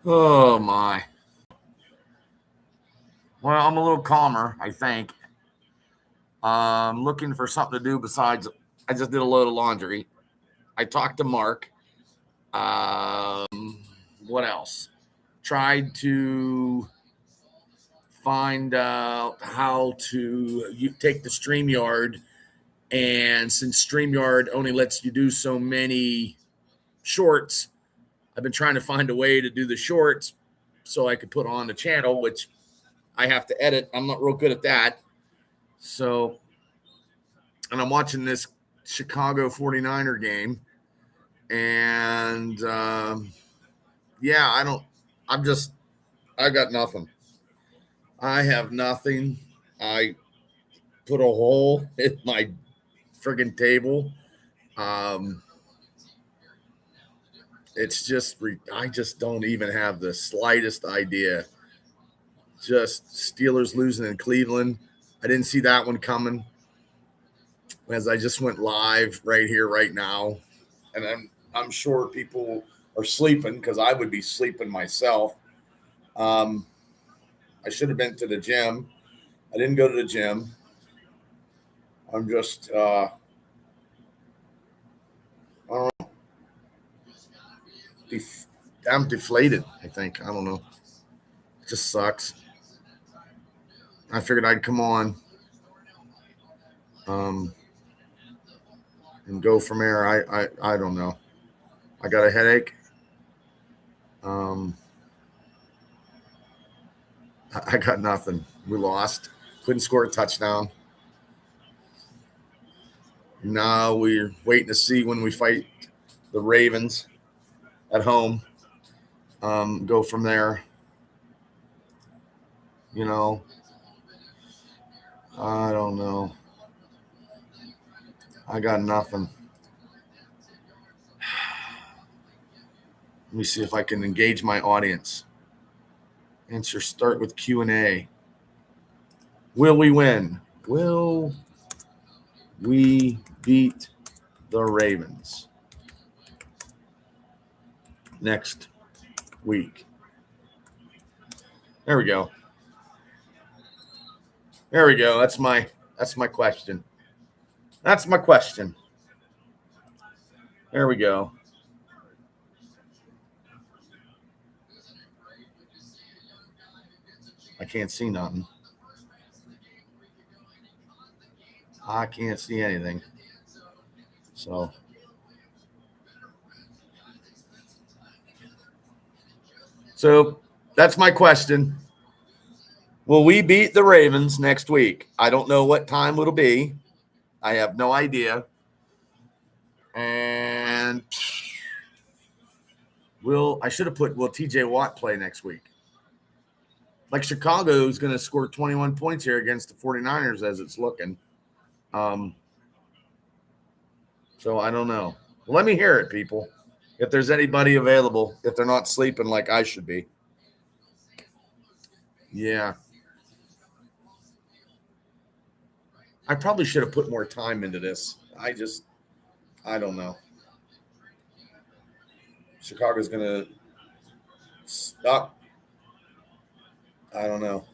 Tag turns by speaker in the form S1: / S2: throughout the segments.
S1: Oh my. Well, I'm a little calmer, I think. Looking for something to do besides I just did a load of laundry. I talked to Mark. What else? Tried to find out how to take the StreamYard, and since StreamYard only lets you do so many shorts, I've been trying to find a way to do the shorts so I could put on the channel, which I have to edit. I'm not real good at that. So, and I'm watching this Chicago 49er game. And yeah, I got nothing. I have nothing. I put a hole in my friggin' table. Um, it's just, I just don't even have the slightest idea. Just Steelers losing in Cleveland. I didn't see that one coming, as I just went live right here, right now. And I'm sure people are sleeping because I would be sleeping myself. Um, I should have been to the gym. I didn't go to the gym. I'm just, I don't know, I'm deflated, I think. I don't know. It just sucks. I figured I'd come on um, and go from there. I don't know. I got a headache. Um, I got nothing. We lost. Couldn't score a touchdown. Now we're waiting to see when we fight the Ravens at home. Go from there. You know, I don't know. I got nothing. Let me see if I can engage my audience. Answer start with Q&A. Will we win? Will we beat the Ravens next week? There we go. There we go. That's my question. That's my question. There we go. I can't see nothing. I can't see anything. So that's my question. Will we beat the Ravens next week? I don't know what time it'll be. I have no idea. And I should have put, will TJ Watt play next week? Like Chicago is going to score 21 points here against the 49ers as it's looking. So I don't know. Well, let me hear it, people. If there's anybody available, if they're not sleeping like I should be. Yeah. I probably should have put more time into this. I don't know. Chicago's going to stop. I don't know.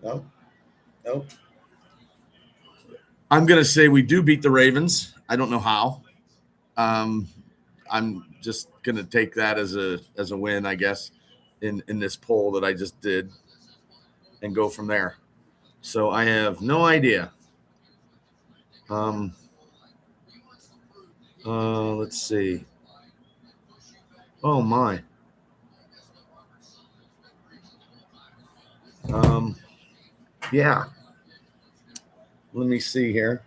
S1: No. Nope. I'm going to say we do beat the Ravens. I don't know how. I'm just going to take that as a win, I guess, in this poll that I just did, and go from there. So I have no idea. Let's see. Oh my. Yeah. Let me see here.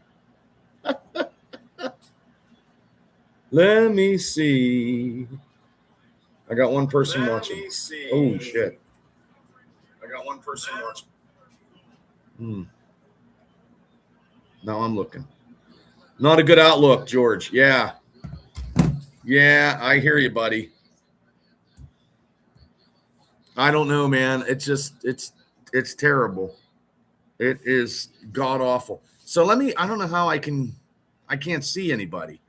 S1: Let me see. I got one person watching. Oh shit. I got one person watching. Now I'm looking. Not a good outlook, George. Yeah. Yeah, I hear you, buddy. I don't know, man. It's terrible. It is god awful. So I don't know how I can't see anybody.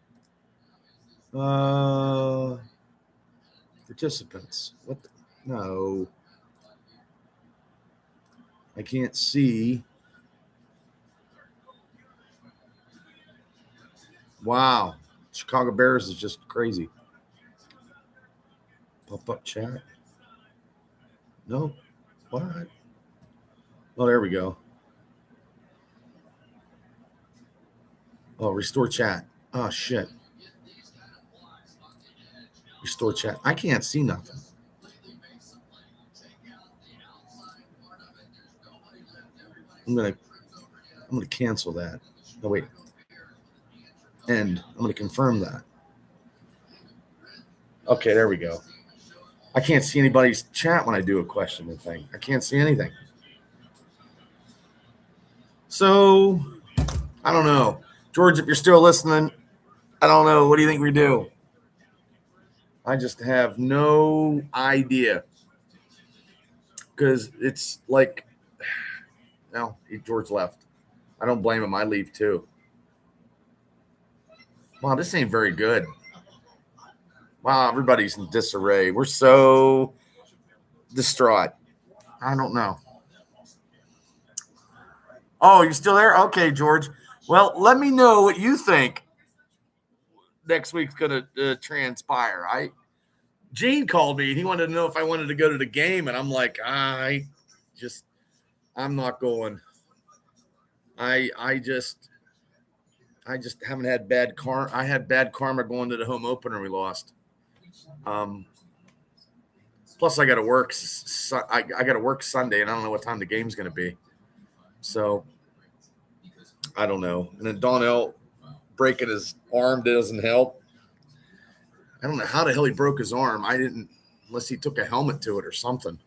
S1: participants. What? No. I can't see. Wow. Chicago Bears is just crazy. Pop-up chat. No. What? Oh, there we go. Oh, restore chat. Oh, shit. Restore chat. I can't see nothing. I'm gonna cancel that. No, wait. End. I'm gonna confirm that. Okay, there we go. I can't see anybody's chat when I do a question and thing. I can't see anything. So I don't know. George, if you're still listening, I don't know. What do you think we do? I just have no idea. Because it's like, no, George left. I don't blame him. I leave too. Wow, this ain't very good. Wow, everybody's in disarray. We're so distraught. I don't know. Oh, you're still there? Okay, George. Well, let me know what you think next week's going to transpire. Gene called me and he wanted to know if I wanted to go to the game, and I'm like, I'm not going. I just haven't had bad karma. I had bad karma going to the home opener. We lost. Plus, I got to work. I got to work Sunday, and I don't know what time the game's going to be. So I don't know. And then Donnell breaking his arm doesn't help. I don't know how the hell he broke his arm. I didn't, unless he took a helmet to it or something.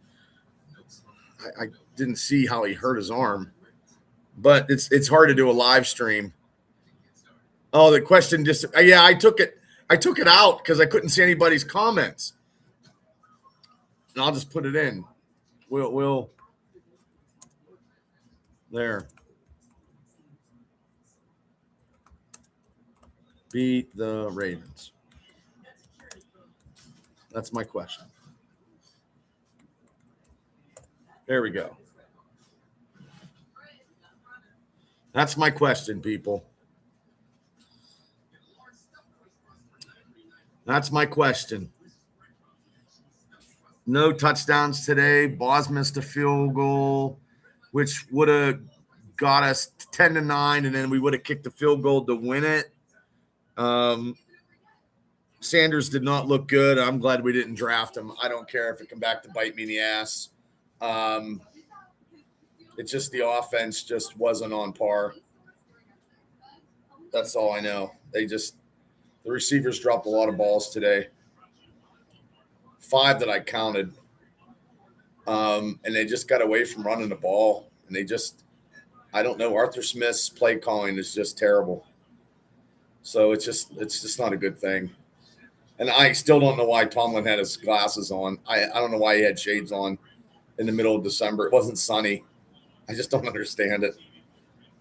S1: I didn't see how he hurt his arm. But it's hard to do a live stream. Oh, the question just yeah, I took it out because I couldn't see anybody's comments. And I'll just put it in. We'll there. Beat the Ravens. That's my question. There we go. That's my question, people. That's my question. No touchdowns today. Boz missed a field goal, which would have got us 10-9, and then we would have kicked the field goal to win it. Sanders did not look good. I'm glad we didn't draft him. I don't care if it come back to bite me in the ass. It's just the offense just wasn't on par. That's all I know. The receivers dropped a lot of balls today. 5 that I counted. And they just got away from running the ball. And I don't know. Arthur Smith's play calling is just terrible. So it's just not a good thing. And I still don't know why Tomlin had his glasses on. I don't know why he had shades on in the middle of December. It wasn't sunny. I just don't understand it.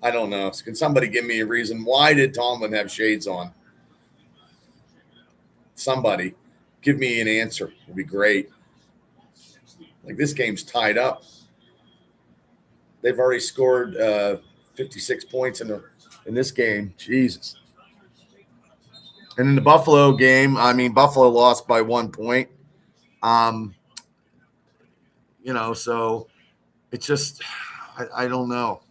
S1: I don't know. Can somebody give me a reason? Why did Tomlin have shades on? Somebody give me an answer. It would be great. Like, this game's tied up. They've already scored 56 points in this game. Jesus. And in the Buffalo game, Buffalo lost by 1 point. So it's just, I don't know.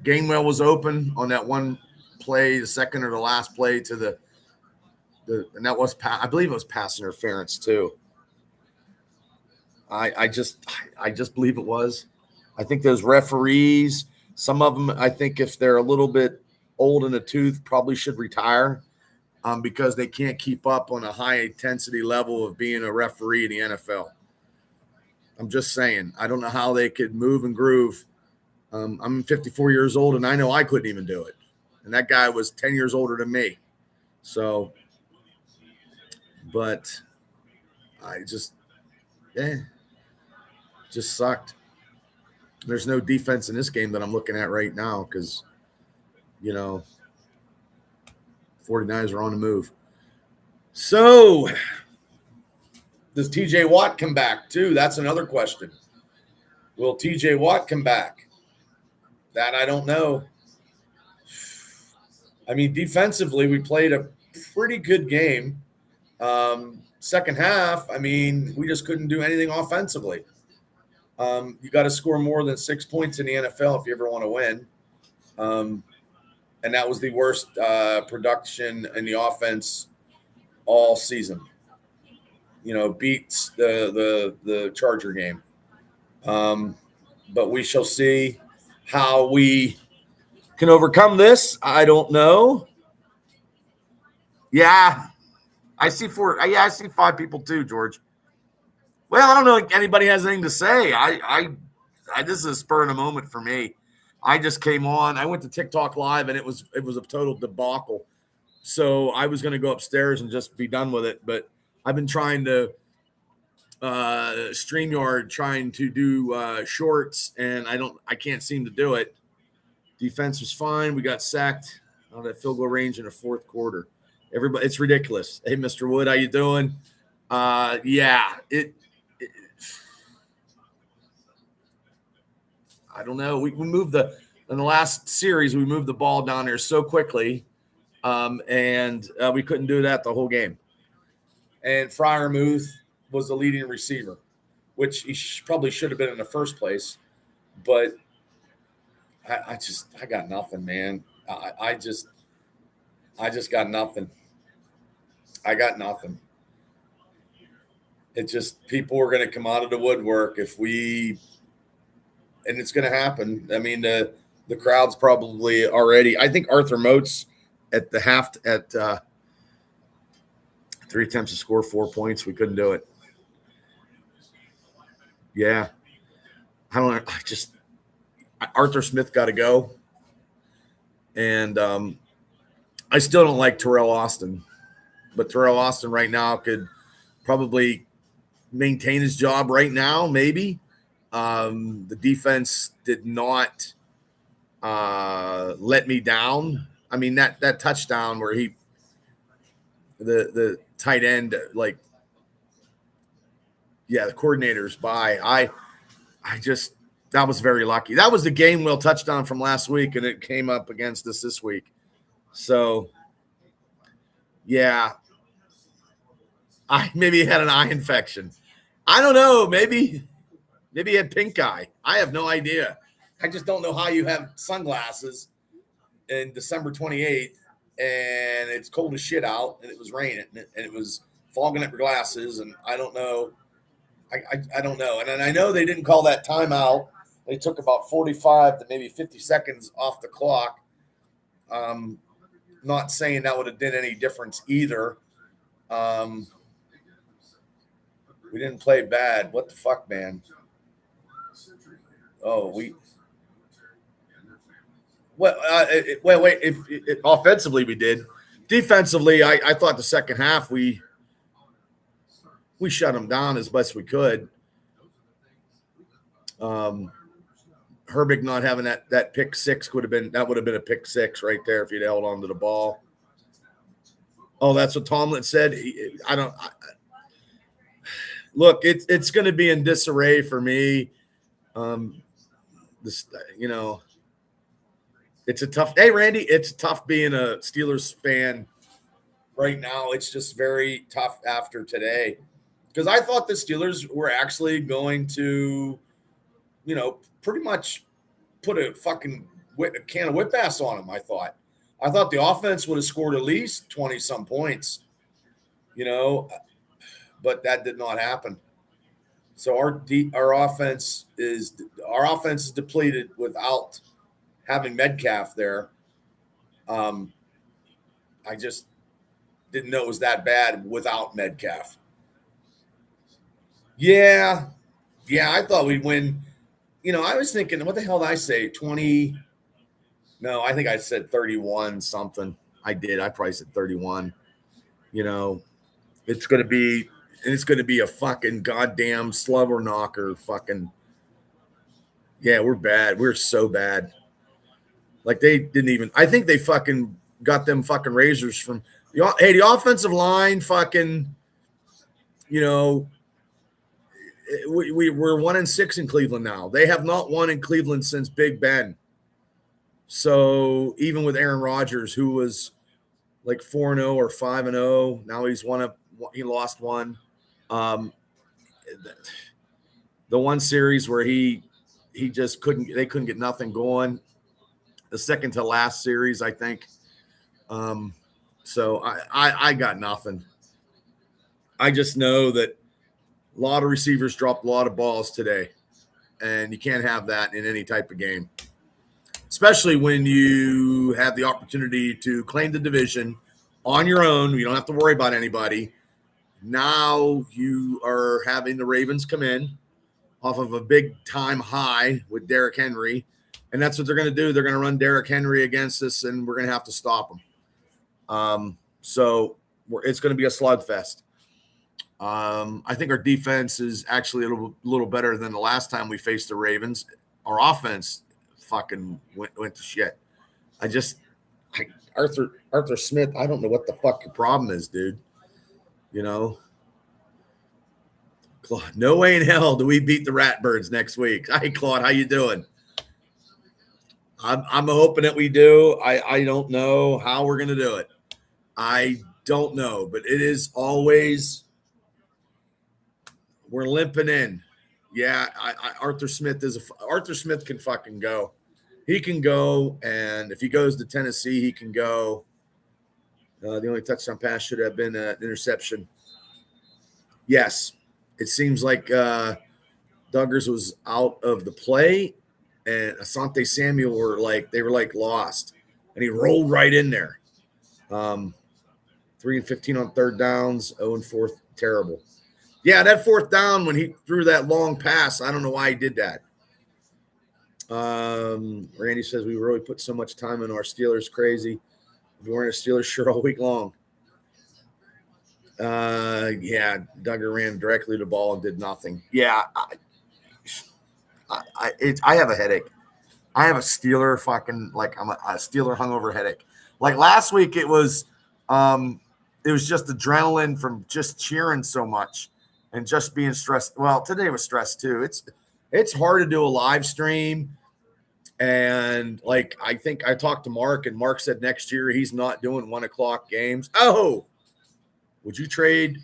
S1: Gainwell was open on that one play, the second or the last play to and that was, I believe it was pass interference too. I just believe it was. I think those referees, some of them, I think if they're a little bit old in the tooth, probably should retire because they can't keep up on a high intensity level of being a referee in the NFL. I'm just saying, I don't know how they could move and groove. I'm 54 years old, and I know I couldn't even do it. And that guy was 10 years older than me. So, but I just sucked. There's no defense in this game that I'm looking at right now because, 49ers are on the move. So, Does TJ Watt come back too? That's another question. Will TJ Watt come back? That I don't know. I mean, defensively, we played a pretty good game. Second half, I mean, we just couldn't do anything offensively. You got to score more than 6 points in the NFL if you ever want to win. And that was the worst production in the offense all season. Beats the Charger game. But we shall see how we can overcome this. I don't know. Yeah, I see 4. Yeah, I see 5 people too, George. Well, I don't know if anybody has anything to say. I this is a spur in a moment for me. I just came on. I went to TikTok Live, and it was a total debacle. So I was going to go upstairs and just be done with it. But I've been trying to StreamYard, trying to do shorts, and I can't seem to do it. Defense was fine. We got sacked on that field goal range in the fourth quarter. Everybody, it's ridiculous. Hey, Mr. Wood, how you doing? Yeah, I don't know. We moved in the last series, we moved the ball down there so quickly, and we couldn't do that the whole game. And Freiermuth was the leading receiver, which he probably should have been in the first place. But I got nothing, man. I just got nothing. I got nothing. It just, people are going to come out of the woodwork and it's going to happen. I mean, the crowd's probably already. I think Arthur Moats at the half at 3 attempts to score 4 points. We couldn't do it. Yeah, I don't know. Arthur Smith got to go, and I still don't like Terrell Austin, but Terrell Austin right now could probably maintain his job right now, maybe. The defense did not let me down. I mean, that touchdown where the tight end, the coordinator's by. That was very lucky. That was the Gainwell touchdown from last week, and it came up against us this week. So, yeah, maybe he had an eye infection. I don't know. Maybe he had pink eye. I have no idea. I just don't know how you have sunglasses in December 28th, and it's cold as shit out, and it was raining, and it was fogging up your glasses, and I don't know. I don't know. And I know they didn't call that timeout. They took about 45 to maybe 50 seconds off the clock. Not saying that would have done any difference either. We didn't play bad. What the fuck, man? Wait. If offensively we did. Defensively, I thought the second half we shut them down as best we could. Herbig not having that pick six would have been a pick six right there if he'd held on to the ball. Oh, that's what Tomlin said. Look, it's going to be in disarray for me. It's a tough. Hey, Randy, it's tough being a Steelers fan right now. It's just very tough after today because I thought the Steelers were actually going to, pretty much put a fucking can of whip ass on them. I thought the offense would have scored at least 20-some points, but that did not happen. So our offense is depleted without having Metcalf there. I just didn't know it was that bad without Metcalf. Yeah, I thought we'd win. I was thinking, what the hell did I say? 20? No, I think I said 31 something. I did. I probably said 31. It's going to be a fucking goddamn slobber knocker. Fucking, yeah, we're bad. We're so bad. Like they didn't even. I think they fucking got them fucking razors from. The offensive line fucking, we're 1-6 in Cleveland now. They have not won in Cleveland since Big Ben. So even with Aaron Rodgers, who was like 4-0 or 5-0, now he lost one. The one series where he just they couldn't get nothing going. The second to last series, I think. So I got nothing. I just know that a lot of receivers dropped a lot of balls today, and you can't have that in any type of game, especially when you have the opportunity to claim the division on your own. You don't have to worry about anybody. Now you are having the Ravens come in off of a big time high with Derrick Henry, and that's what they're going to do. They're going to run Derrick Henry against us, and we're going to have to stop them. So it's going to be a slugfest. I think our defense is actually a little better than the last time we faced the Ravens. Our offense fucking went to shit. Arthur Smith, I don't know what the fuck your problem is, dude. You know, Claude, no way in hell do we beat the Ratbirds next week. Hi, Claude, how you doing? I'm hoping that we do. I don't know how we're going to do it. I don't know, but it is always we're limping in. Yeah, Arthur Smith can fucking go. He can go, and if he goes to Tennessee, he can go. The only touchdown pass should have been an interception. Yes, it seems like Duggars was out of the play, and Asante Samuel were like lost, and he rolled right in there. 3 and 15 on third downs, 0 and 4, terrible. Yeah, that fourth down when he threw that long pass, I don't know why he did that. Randy says we really put so much time in our Steelers. Crazy. We're wearing a Steelers shirt all week long. Yeah, Duggar ran directly to the ball and did nothing. Yeah, I have a headache. I have a Steeler fucking I'm a Steeler hungover headache. Like last week, it was just adrenaline from just cheering so much and just being stressed. Well, today was stressed too. It's hard to do a live stream. And I think I talked to Mark, and Mark said next year he's not doing 1:00 games. Oh, would you trade?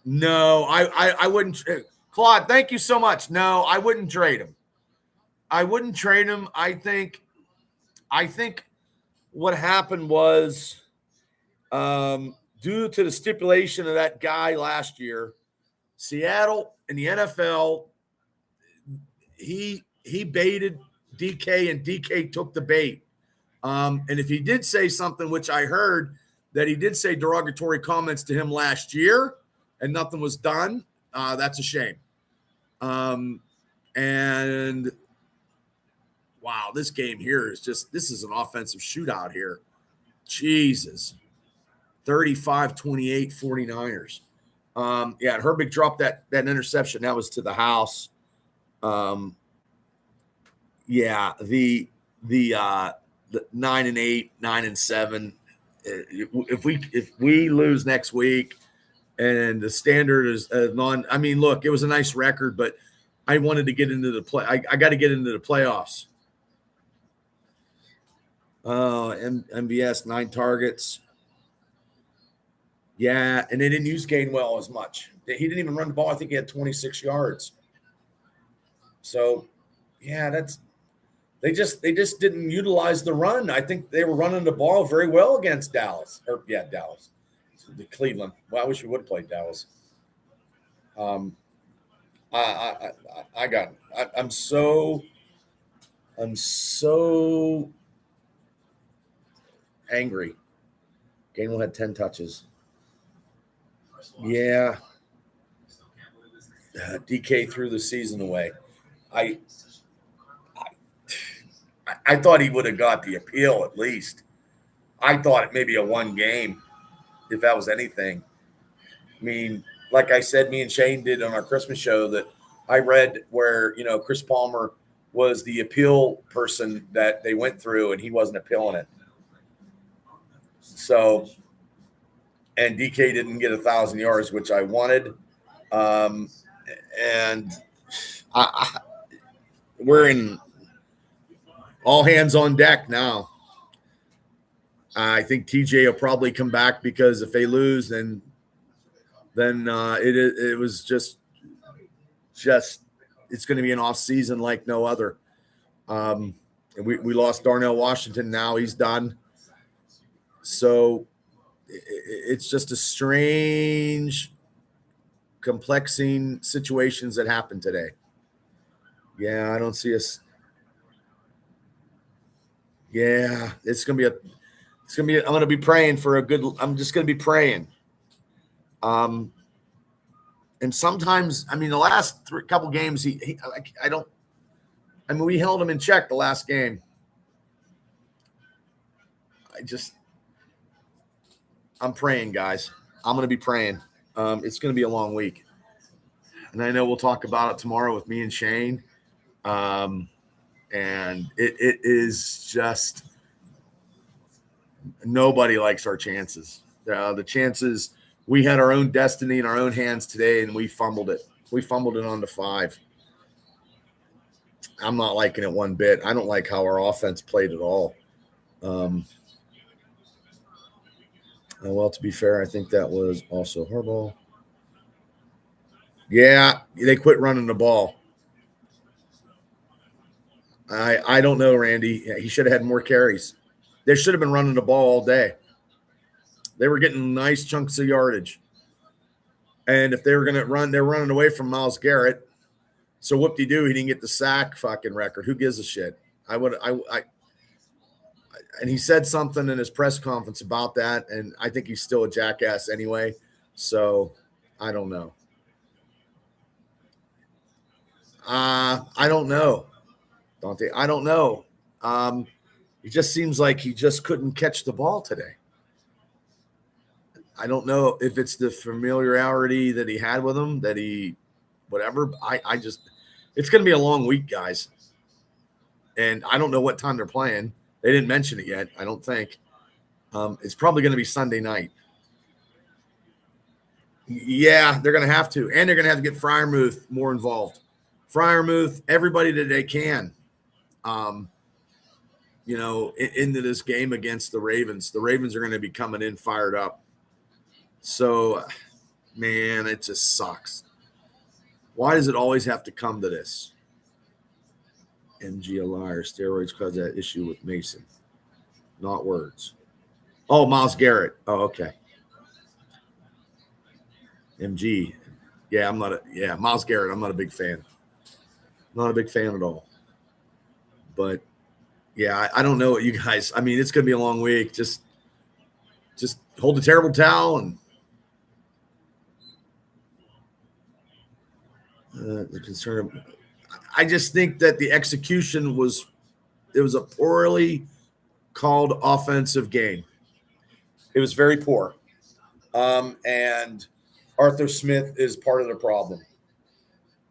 S1: No, I wouldn't. Claude, thank you so much. No, I wouldn't trade him. I wouldn't trade him. I think what happened was due to the stipulation of that guy last year, Seattle in the NFL, he baited DK, and DK took the bait. And if he did say something, which I heard that he did say derogatory comments to him last year and nothing was done, that's a shame. And wow, this game here is this is an offensive shootout here. Jesus. 35-28 49ers. Yeah, Herbig dropped that interception. That was to the house. Yeah, the 9-8, 9-7. If we lose next week, and the standard is I mean, look, it was a nice record, but I wanted to get into the play. I got to get into the playoffs. MVS 9 targets. Yeah, and they didn't use Gainwell as much. He didn't even run the ball. I think he had 26 yards. So, yeah, they just didn't utilize the run. I think they were running the ball very well against Dallas. Dallas. The Cleveland. Well, I wish we would have played Dallas. I'm so angry. Gainwell had 10 touches. Yeah. DK threw the season away. I thought he would have got the appeal at least. I thought it maybe a one game, if that was anything. I mean, like I said, me and Shane did on our Christmas show that I read where, Chris Palmer was the appeal person that they went through and he wasn't appealing it. So, and DK didn't get 1,000 yards, which I wanted. and we're in all hands on deck now. I think TJ will probably come back because if they lose, then it was just it's going to be an off season like no other. We lost Darnell Washington. Now he's done. So it's just a strange, complexing situations that happened today. Yeah, I don't see us. Yeah, it's gonna be I'm gonna be praying for a good. I'm just gonna be praying. And sometimes, I mean, the last couple games, I don't. I mean, we held him in check the last game. I'm praying, guys. I'm going to be praying. It's going to be a long week. And I know we'll talk about it tomorrow with me and Shane. And it is just nobody likes our chances. The chances, we had our own destiny in our own hands today, and we fumbled it. We fumbled it on to 5. I'm not liking it one bit. I don't like how our offense played at all. Well, to be fair, I think that was also Harbaugh. Yeah, they quit running the ball. I don't know, Randy. He should have had more carries. They should have been running the ball all day. They were getting nice chunks of yardage. And if they were going to run, they're running away from Myles Garrett. So whoop-de-doo, he didn't get the sack fucking record. Who gives a shit? And he said something in his press conference about that, and I think he's still a jackass anyway. So I don't know. I don't know, Dante. I don't know. It just seems like he just couldn't catch the ball today. I don't know if it's the familiarity that he had with him, that he, whatever. It's going to be a long week, guys. And I don't know what time they're playing. They didn't mention it yet, I don't think. It's probably going to be Sunday night. Yeah, they're going to have to. And they're going to have to get Freiermuth more involved. Freiermuth, everybody that they can, into this game against the Ravens. The Ravens are going to be coming in fired up. So, man, it just sucks. Why does it always have to come to this? MG a liar. Steroids cause that issue with Mason. Not words. Oh, Myles Garrett. Oh, okay. MG. Yeah, Myles Garrett. I'm not a big fan. Not a big fan at all. But yeah, I don't know what you guys. I mean, it's going to be a long week. Just hold the terrible towel and the concern. I just think that the execution was a poorly called offensive game. It was very poor, and Arthur Smith is part of the problem.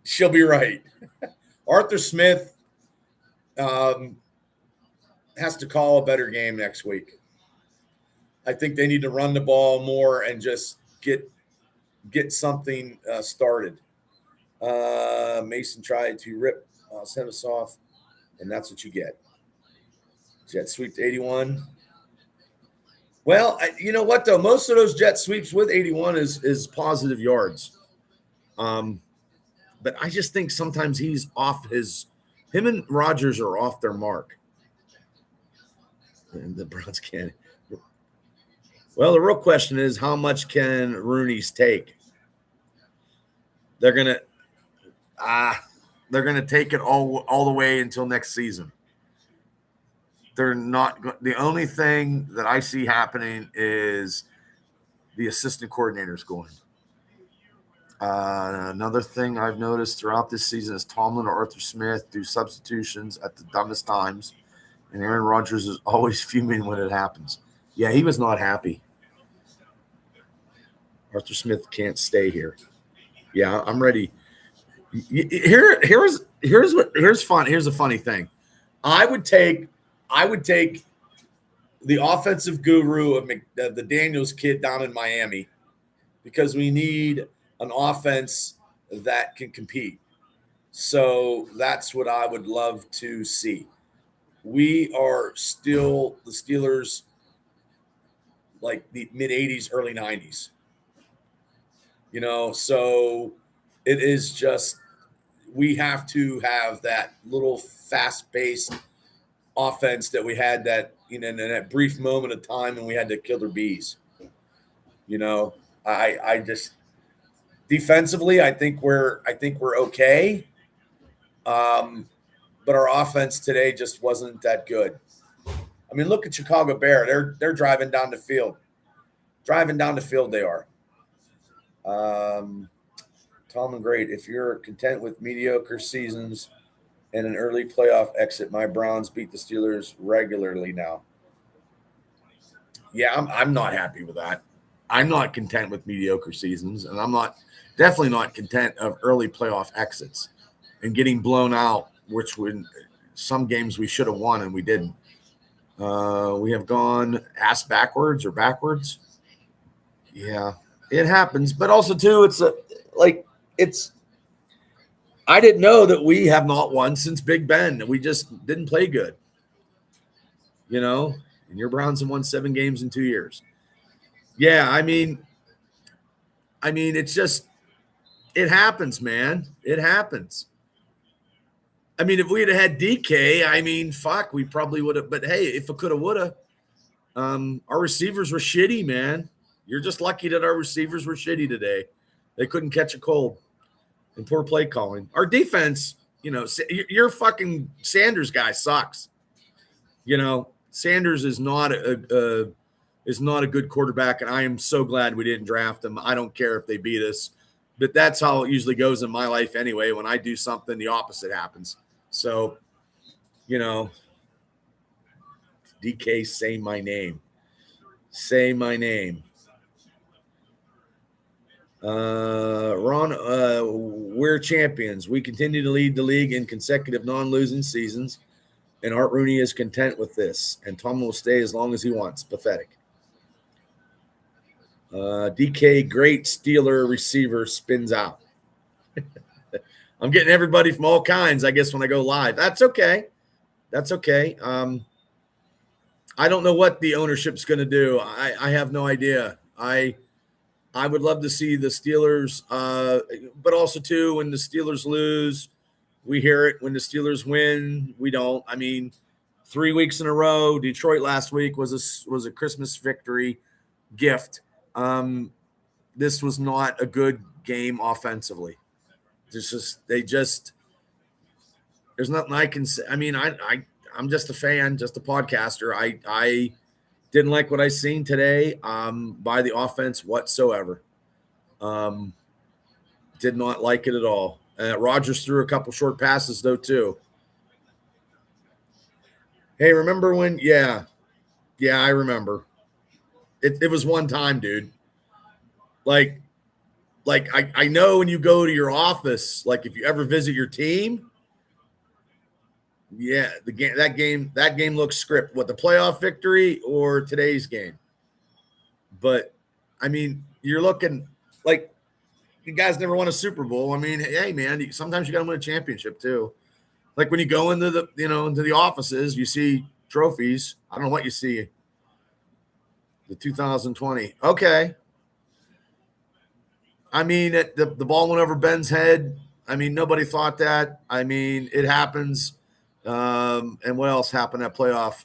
S1: She'll be right. Arthur Smith has to call a better game next week. I think they need to run the ball more and just get something started. Mason tried to rip send us off, and that's what you get. Jet sweep to 81. Well, you know what, though? Most of those jet sweeps with 81 is positive yards. But I just think sometimes he's off him and Rodgers are off their mark. And the Browns can't. Well, the real question is, how much can Rooney's take? They're gonna take it all the way until next season. They're not. The only thing that I see happening is the assistant coordinators going. Another thing I've noticed throughout this season is Tomlin or Arthur Smith do substitutions at the dumbest times, and Aaron Rodgers is always fuming when it happens. Yeah, he was not happy. Arthur Smith can't stay here. Yeah, I'm ready. Here's fun. Here's a funny thing. I would take the offensive guru of the Daniels kid down in Miami, because we need an offense that can compete. So that's what I would love to see. We are still the Steelers like the mid 80s, early 90s, so it is just we have to have that little fast paced offense that we had that, in that brief moment of time when we had to kill their bees. I just defensively, I think we're okay. But our offense today just wasn't that good. I mean, look at Chicago Bear. They're driving down the field. Driving down the field, they are. Tom and Great. If you're content with mediocre seasons and an early playoff exit, my Browns beat the Steelers regularly now. Yeah, I'm not happy with that. I'm not content with mediocre seasons, and I'm definitely not content of early playoff exits and getting blown out, which would some games we should have won and we didn't. We have gone ass backwards or backwards. Yeah, it happens, but also too, it's. I didn't know that we have not won since Big Ben. We just didn't play good, And your Browns have won 7 games in 2 years. Yeah, I mean, it's just it happens, man. It happens. I mean, if we had DK, fuck, we probably would have. But hey, if it coulda, woulda, our receivers were shitty, man. You're just lucky that our receivers were shitty today. They couldn't catch a cold. And poor play calling. Our defense, your fucking Sanders guy sucks. Sanders is not a good quarterback, and I am so glad we didn't draft him. I don't care if they beat us, but that's how it usually goes in my life anyway. When I do something, the opposite happens. So, DK, say my name. Say my name. Ron, we're champions. We continue to lead the league in consecutive non-losing seasons, and Art Rooney is content with this, and Tom will stay as long as he wants. Pathetic. DK, great Steeler receiver, spins out. I'm getting everybody from all kinds, I guess, when I go live. That's okay. That's okay. I don't know what the ownership's going to do. I have no idea. I would love to see the Steelers, but also, too, when the Steelers lose, we hear it. When the Steelers win, we don't. 3 weeks in a row, Detroit last week was a Christmas victory gift. This was not a good game offensively. There's nothing I can say. I'm just a fan, just a podcaster. I didn't like what I seen today by the offense whatsoever. Did not like it at all. Rodgers threw a couple short passes, though, too. Hey, remember when? Yeah, I remember. It was one time, dude. Like I know when you go to your office, like if you ever visit your team, yeah, that game looks script. What, the playoff victory or today's game? But you're looking like you guys never won a Super Bowl. Hey man, sometimes you got to win a championship too. Like when you go into the offices, you see trophies. I don't know what you see. The 2020. Okay. The ball went over Ben's head. Nobody thought that. It happens. And what else happened at playoff?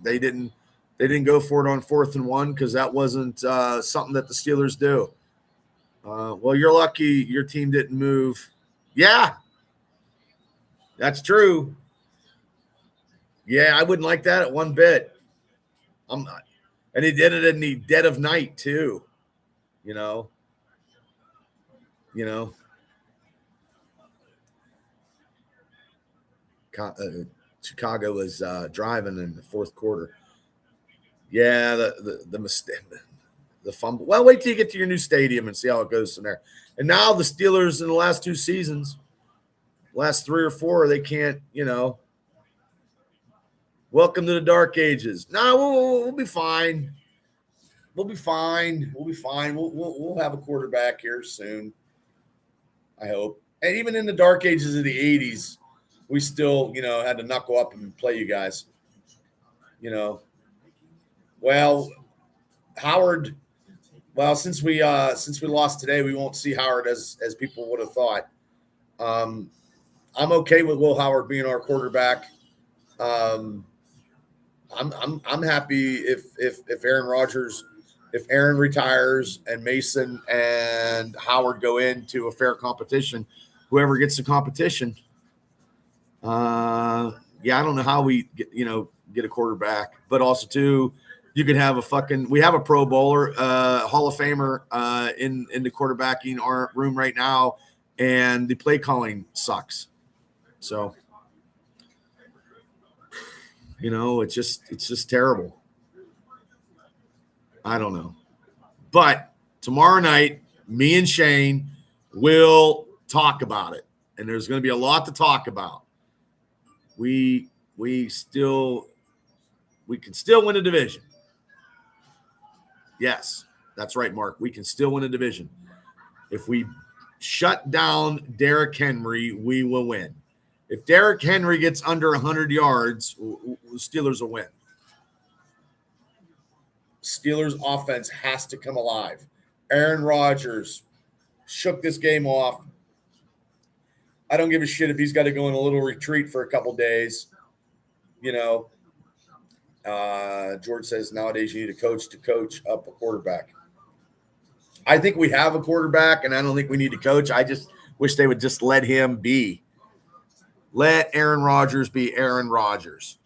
S1: They didn't go for it on 4th and 1 because that wasn't something that the Steelers do. Well, you're lucky your team didn't move. Yeah, that's true. Yeah, I wouldn't like that at one bit. I'm not. And he did it in the dead of night too. Chicago was driving in the 4th quarter. Yeah, the mistake, the fumble. Well, wait till you get to your new stadium and see how it goes from there. And now the Steelers in the last 2 seasons, last 3 or 4, they can't, welcome to the dark ages. No, we'll be fine. We'll be fine. We'll be fine. We'll have a quarterback here soon. I hope. And even in the dark ages of the 80s, we still, had to knuckle up and play you guys. Well, Howard. Well, since we lost today, we won't see Howard as people would have thought. I'm okay with Will Howard being our quarterback. I'm happy if Aaron retires and Mason and Howard go into a fair competition. Whoever gets the competition. I don't know how we get a quarterback, but also too, you could have we have a Pro Bowler, Hall of Famer in the quarterbacking room right now, and the play calling sucks. So, it's just terrible. I don't know. But tomorrow night, me and Shane will talk about it. And there's going to be a lot to talk about. We can still win a division. Yes, that's right, Mark. We can still win a division. If we shut down Derrick Henry, we will win. If Derrick Henry gets under 100 yards, the Steelers will win. Steelers offense has to come alive. Aaron Rodgers shook this game off. I don't give a shit if he's got to go in a little retreat for a couple days. George says nowadays you need a coach to coach up a quarterback. I think we have a quarterback, and I don't think we need to coach. I just wish they would just let him be. Let Aaron Rodgers be Aaron Rodgers.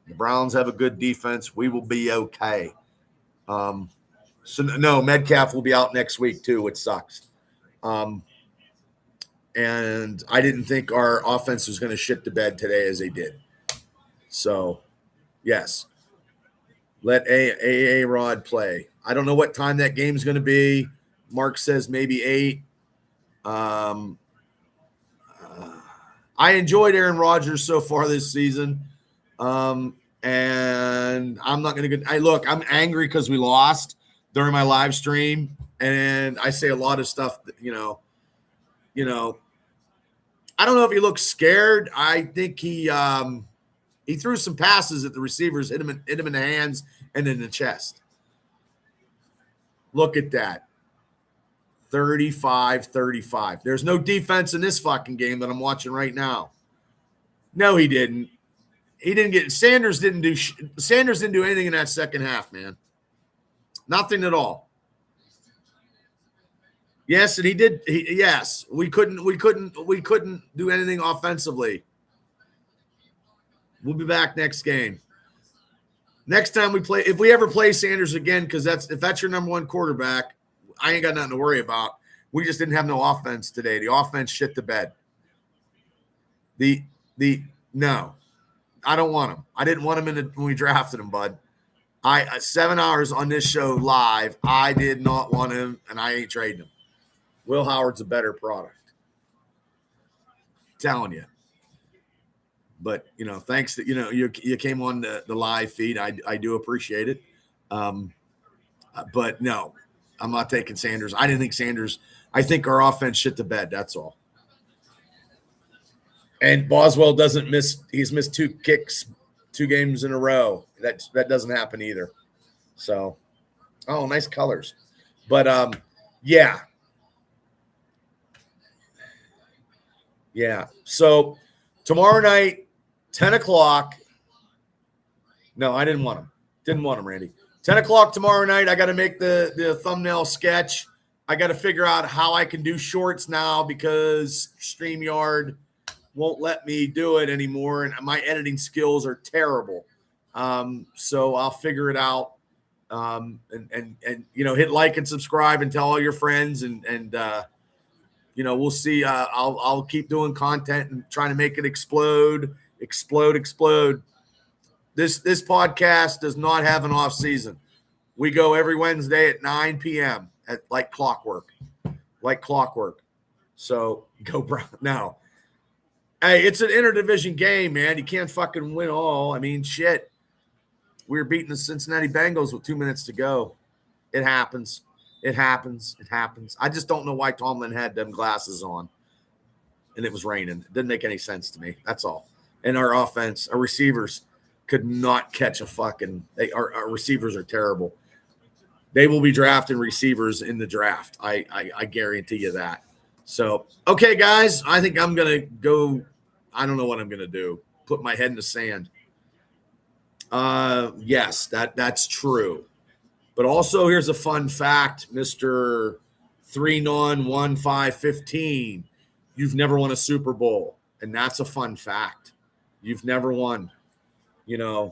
S1: The Browns have a good defense. We will be okay. Metcalf will be out next week too, which sucks. And I didn't think our offense was going to shit the bed today as they did. So, yes, let A Rod play. I don't know what time that game's going to be. Mark says maybe 8. I enjoyed Aaron Rodgers so far this season. And I'm not going to – I'm angry because we lost during my live stream. And I say a lot of stuff that, I don't know if he looks scared. I think he threw some passes at the receivers, hit him in the hands and in the chest. Look at that. 35-35. There's no defense in this fucking game that I'm watching right now. No, he didn't. Sanders didn't do anything in that second half, man. Nothing at all. Yes, and he did. Yes, we couldn't do anything offensively. We'll be back next game. Next time we play, if we ever play Sanders again, because if that's your number one quarterback, I ain't got nothing to worry about. We just didn't have no offense today. The offense shit the bed. No, I don't want him. I didn't want him when we drafted him, bud. 7 hours on this show live. I did not want him, and I ain't trading him. Will Howard's a better product. I'm telling you. But, thanks that, you came on the live feed. I do appreciate it. But no, I'm not taking Sanders. I didn't think Sanders – I think our offense shit the bed. That's all. And Boswell doesn't miss – he's missed 2 kicks 2 games in a row. That doesn't happen either. So, nice colors. But, yeah. Yeah. So, tomorrow night, 10 o'clock. No, I didn't want him. Didn't want him, Randy. 10 o'clock tomorrow night, I got to make the thumbnail sketch. I got to figure out how I can do shorts now because StreamYard won't let me do it anymore, and my editing skills are terrible. So I'll figure it out. And hit like and subscribe and tell all your friends, and we'll see. I'll keep doing content and trying to make it explode. This podcast does not have an off season. We go every Wednesday at 9 p.m. like clockwork. So go Brown. Now, hey, it's an interdivision game, man. You can't fucking win all. I mean, shit. We were beating the Cincinnati Bengals with 2 minutes to go. It happens. It happens. It happens. I just don't know why Tomlin had them glasses on and it was raining. It didn't make any sense to me. That's all. And our offense, our receivers could not catch a fucking. Our receivers are terrible. They will be drafting receivers in the draft. I guarantee you that. So, okay, guys, I think I'm going to go. I don't know what I'm going to do. Put my head in the sand. Yes, that's true. But also, here's a fun fact, Mr. 3-non-1-5-15. You've never won a Super Bowl, and that's a fun fact. You've never won. Yeah,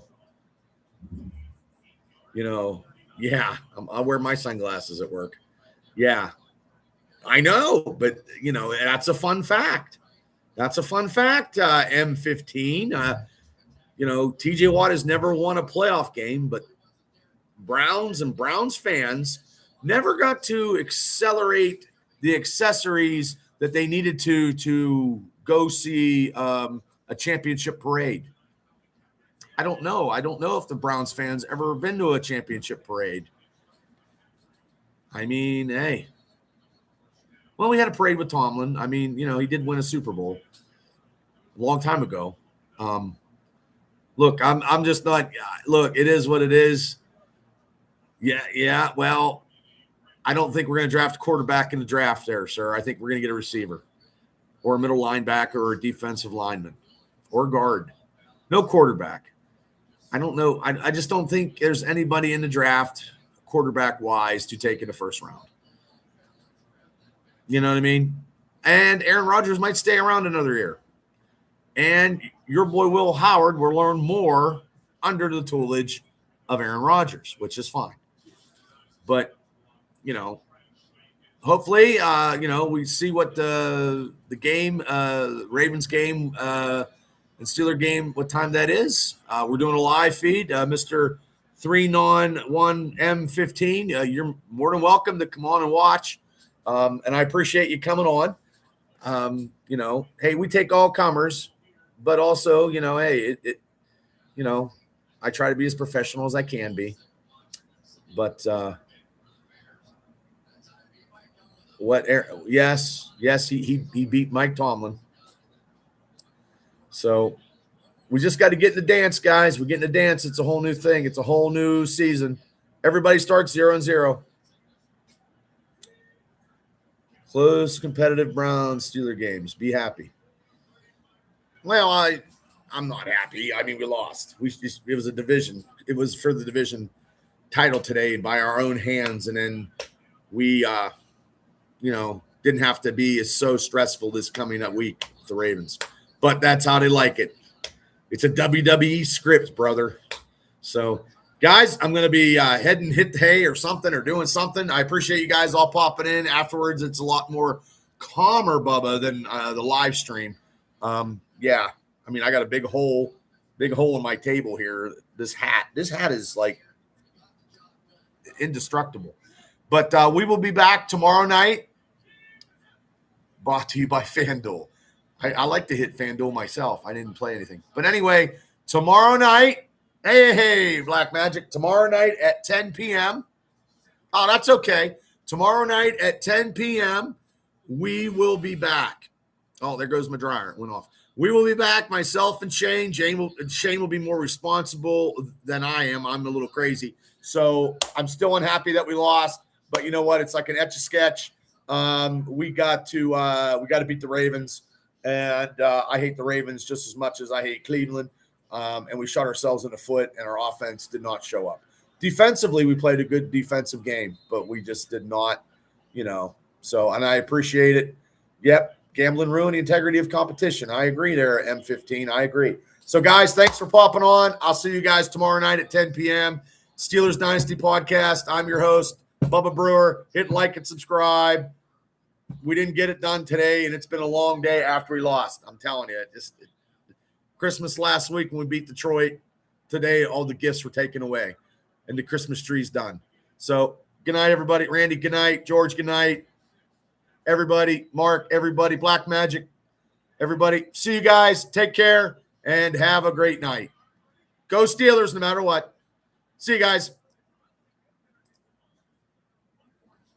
S1: I wear my sunglasses at work. Yeah, I know, but that's a fun fact. That's a fun fact. M15. TJ Watt has never won a playoff game, but Browns and Browns fans never got to accelerate the accessories that they needed to go see a championship parade. I don't know. I don't know if the Browns fans ever been to a championship parade. I mean, hey. Well, we had a parade with Tomlin. I mean, he did win a Super Bowl a long time ago. Look, I'm just not. Look, it is what it is. Yeah. Well, I don't think we're going to draft a quarterback in the draft there, sir. I think we're going to get a receiver or a middle linebacker or a defensive lineman or guard. No quarterback. I don't know. I just don't think there's anybody in the draft quarterback-wise to take in the first round. You know what I mean? And Aaron Rodgers might stay around another year. And your boy Will Howard will learn more under the tutelage of Aaron Rodgers, which is fine. But, hopefully, we see what the game, Ravens game, and Steeler game, what time that is. We're doing a live feed. Mr. 3-non-1-M15, you're more than welcome to come on and watch. And I appreciate you coming on. Hey, we take all comers, but also, hey, I try to be as professional as I can be. But yes, he beat Mike Tomlin. So we just got to get in the dance, guys. We get in the dance. It's a whole new thing. It's a whole new season. Everybody starts 0-0. Close, competitive Browns Steeler games. Be happy. Well, I'm not happy. I mean, we lost. It was a division. It was for the division title today by our own hands, and then we, didn't have to be so stressful this coming up week with the Ravens. But that's how they like it. It's a WWE script, brother. So, guys, I'm going to be heading hit the hay or something or doing something. I appreciate you guys all popping in. Afterwards, it's a lot more calmer, Bubba, than the live stream. Yeah. I mean, I got a big hole in my table here. This hat is like indestructible. But we will be back tomorrow night. Brought to you by FanDuel. I like to hit FanDuel myself. I didn't play anything. But anyway, tomorrow night, hey, Black Magic, tomorrow night at 10 p.m. Oh, that's okay. Tomorrow night at 10 p.m., we will be back. Oh, there goes my dryer. It went off. We will be back, myself and Shane. Shane will be more responsible than I am. I'm a little crazy. So I'm still unhappy that we lost. But you know what? It's like an etch-a-sketch. We got to beat the Ravens. And I hate the Ravens just as much as I hate Cleveland. And we shot ourselves in the foot, and our offense did not show up. Defensively, we played a good defensive game, but we just did not, So, and I appreciate it. Yep, gambling ruined the integrity of competition. I agree there, M15. I agree. So, guys, thanks for popping on. I'll see you guys tomorrow night at 10 p.m. Steelers Dynasty Podcast. I'm your host, Bubba Brewer. Hit like and subscribe. We didn't get it done today, and it's been a long day after we lost. I'm telling you, Christmas last week when we beat Detroit. Today, all the gifts were taken away, and the Christmas tree's done. So, good night, everybody. Randy, good night. George, good night. Everybody, Mark, everybody, Black Magic, everybody. See you guys. Take care, and have a great night. Go Steelers no matter what. See you guys.